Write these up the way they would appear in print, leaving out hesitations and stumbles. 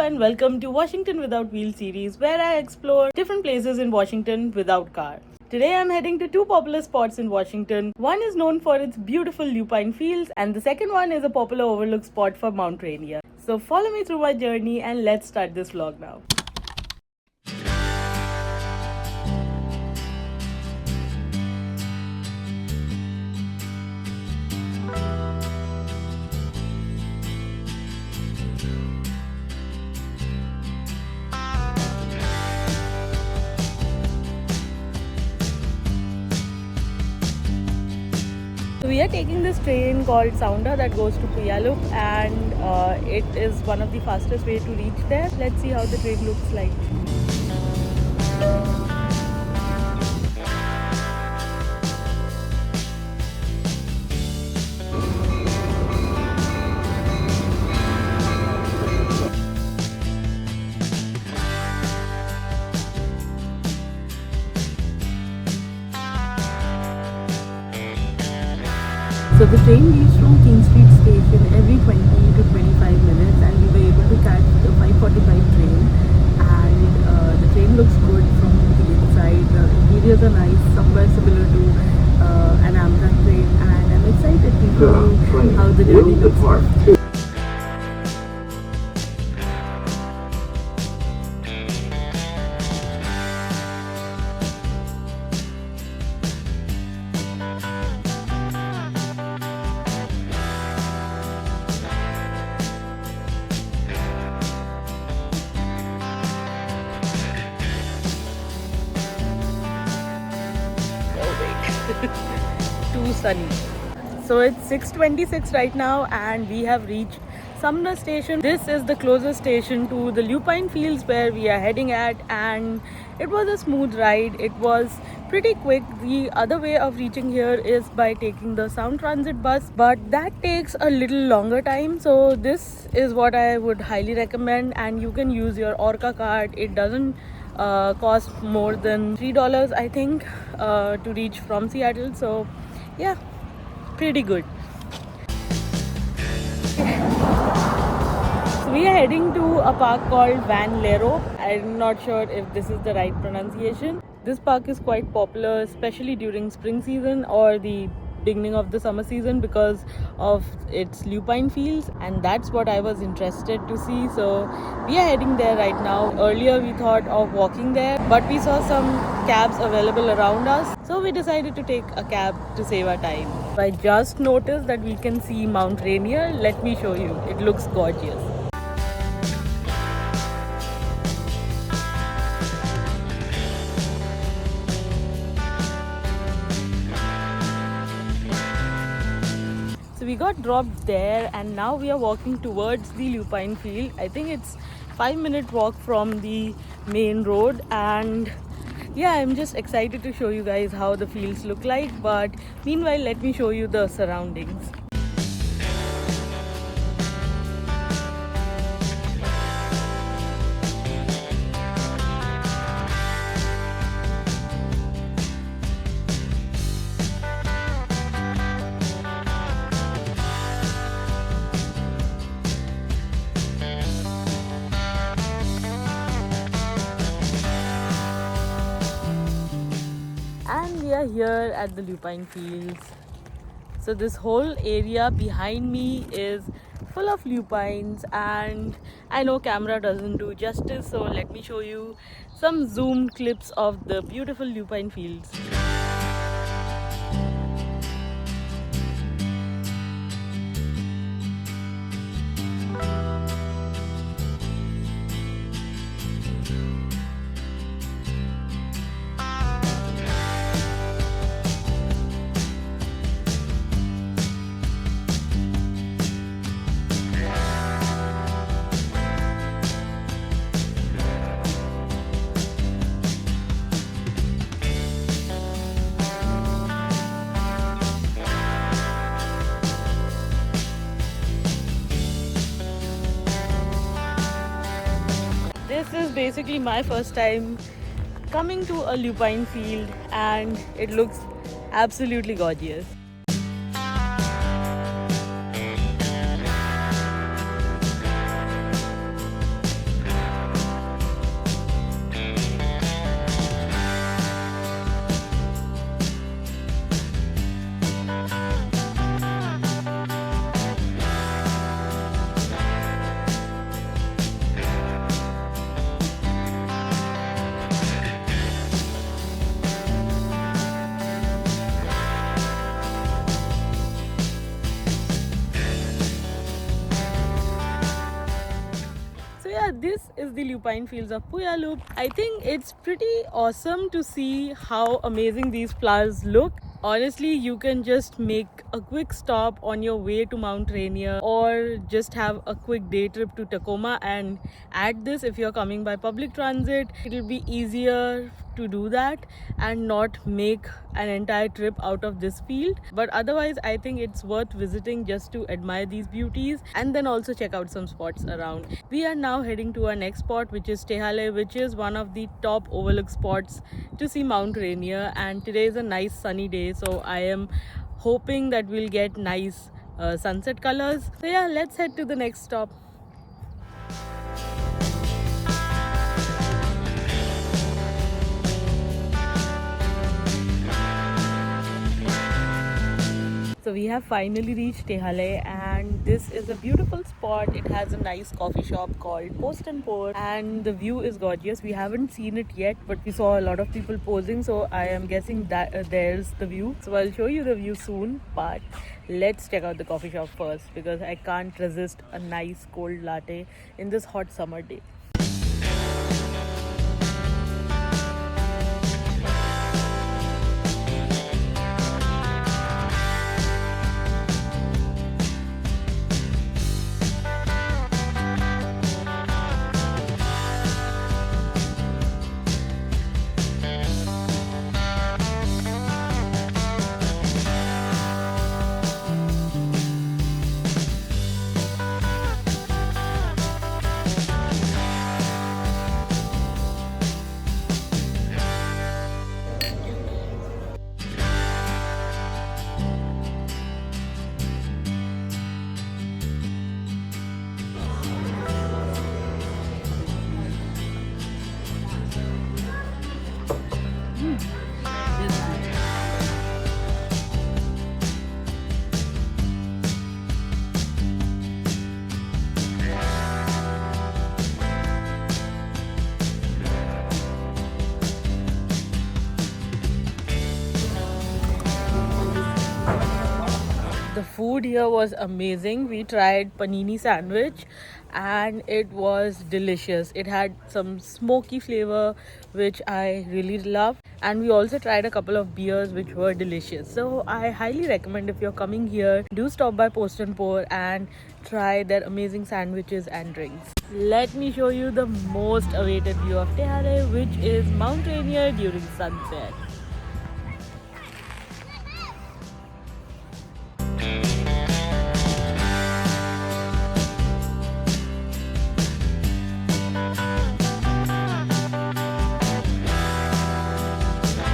and welcome to Washington Without Wheels series, where I explore different places in Washington without car. Today I'm heading to two popular spots in Washington. One is known for its beautiful lupine fields and the second one is a popular overlook spot for Mount Rainier. So follow me through my journey and let's start this vlog now. So we are taking this train called Sounder that goes to Puyallup and it is one of the fastest way to reach there. Let's see how the train looks like. So the train leaves from King Street station every 20 to 25 minutes and we were able to catch the 5:45 train and the train looks good from the inside. The interiors are nice, somewhere similar to an Amtrak train and I'm excited to show you how the journey looks like. Too sunny. So it's 6:26 right now and we have reached Sumner station. This is the closest station to the lupine fields where we are heading at and it was a smooth ride. It was pretty quick. The other way of reaching here is by taking the Sound Transit bus, but that takes a little longer time. So this is what I would highly recommend and you can use your Orca card. It doesn't cost more than $3 I think to reach from Seattle. So yeah, pretty good. So we are heading to a park called Van Lero. I'm not sure if this is the right pronunciation. This park is quite popular, especially during spring season or the beginning of the summer season because of its lupine fields, and that's what I was interested to see. So we are heading there right now. Earlier we thought of walking there, but we saw some cabs available around us, so we decided to take a cab to save our time. I just noticed that we can see Mount Rainier. Let me show you. It looks gorgeous. So we got dropped there and now we are walking towards the lupine field. I think it's 5-minute walk from the main road and yeah, I'm just excited to show you guys how the fields look like, but meanwhile let me show you the surroundings. And we are here at the lupine fields. So this whole area behind me is full of lupines and I know camera doesn't do justice, so let me show you some zoomed clips of the beautiful lupine fields. This is basically my first time coming to a lupine field and it looks absolutely gorgeous. is the Lupine Fields of Puyallup. I think it's pretty awesome to see how amazing these flowers look. Honestly, you can just make a quick stop on your way to Mount Rainier or just have a quick day trip to Tacoma and add this if you're coming by public transit. It'll be easier to do that and not make an entire trip out of this field. But otherwise, I think it's worth visiting just to admire these beauties and then also check out some spots around. We are now heading to our next spot, which is Tehale, which is one of the top overlook spots to see Mount Rainier. And today is a nice sunny day, so I am hoping that we'll get nice sunset colors. So yeah, let's head to the next stop. So we have finally reached Tehale, and this is a beautiful spot. It has a nice coffee shop called Post and Pour, and the view is gorgeous. We haven't seen it yet, but we saw a lot of people posing, so I am guessing that there's the view. So I'll show you the view soon, but let's check out the coffee shop first because I can't resist a nice cold latte in this hot summer day. The food here was amazing. We tried panini sandwich and it was delicious. It had some smoky flavor which I really love, and we also tried a couple of beers which were delicious. So I highly recommend, if you're coming here, do stop by Post and Pour and try their amazing sandwiches and drinks. Let me show you the most awaited view of Tehale, which is Mount Rainier during sunset.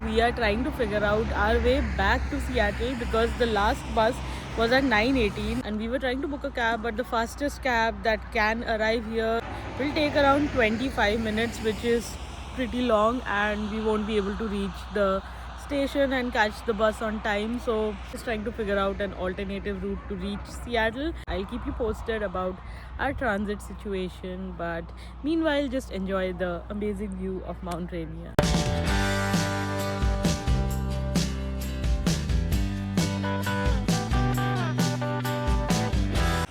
We are trying to figure out our way back to Seattle because the last bus was at 9:18 and we were trying to book a cab, but the fastest cab that can arrive here will take around 25 minutes, which is pretty long, and we won't be able to reach the station and catch the bus on time. So just trying to figure out an alternative route to reach Seattle. I'll keep you posted about our transit situation, but meanwhile just enjoy the amazing view of Mount Rainier.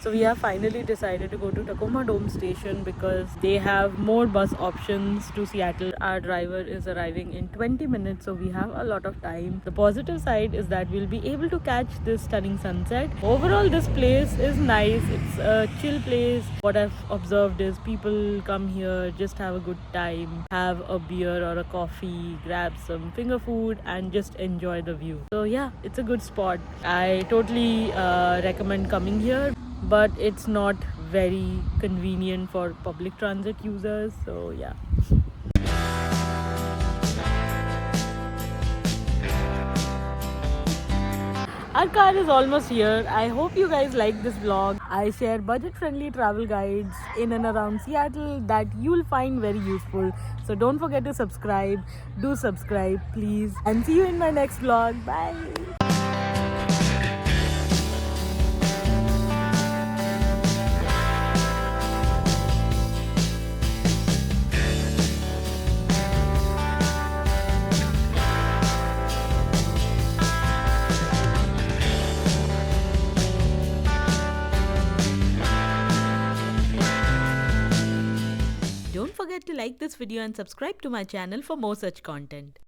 So we have finally decided to go to Tacoma Dome Station because they have more bus options to Seattle. Our driver is arriving in 20 minutes, so we have a lot of time. The positive side is that we'll be able to catch this stunning sunset. Overall, this place is nice. It's a chill place. What I've observed is people come here, just have a good time, have a beer or a coffee, grab some finger food and just enjoy the view. So yeah, it's a good spot. I totally recommend coming here, but it's not very convenient for public transit users, so yeah. Our car is almost here. I hope you guys like this vlog. I share budget-friendly travel guides in and around Seattle that you'll find very useful. So don't forget to subscribe. Do subscribe, please. And see you in my next vlog. Bye. to like this video and subscribe to my channel for more such content.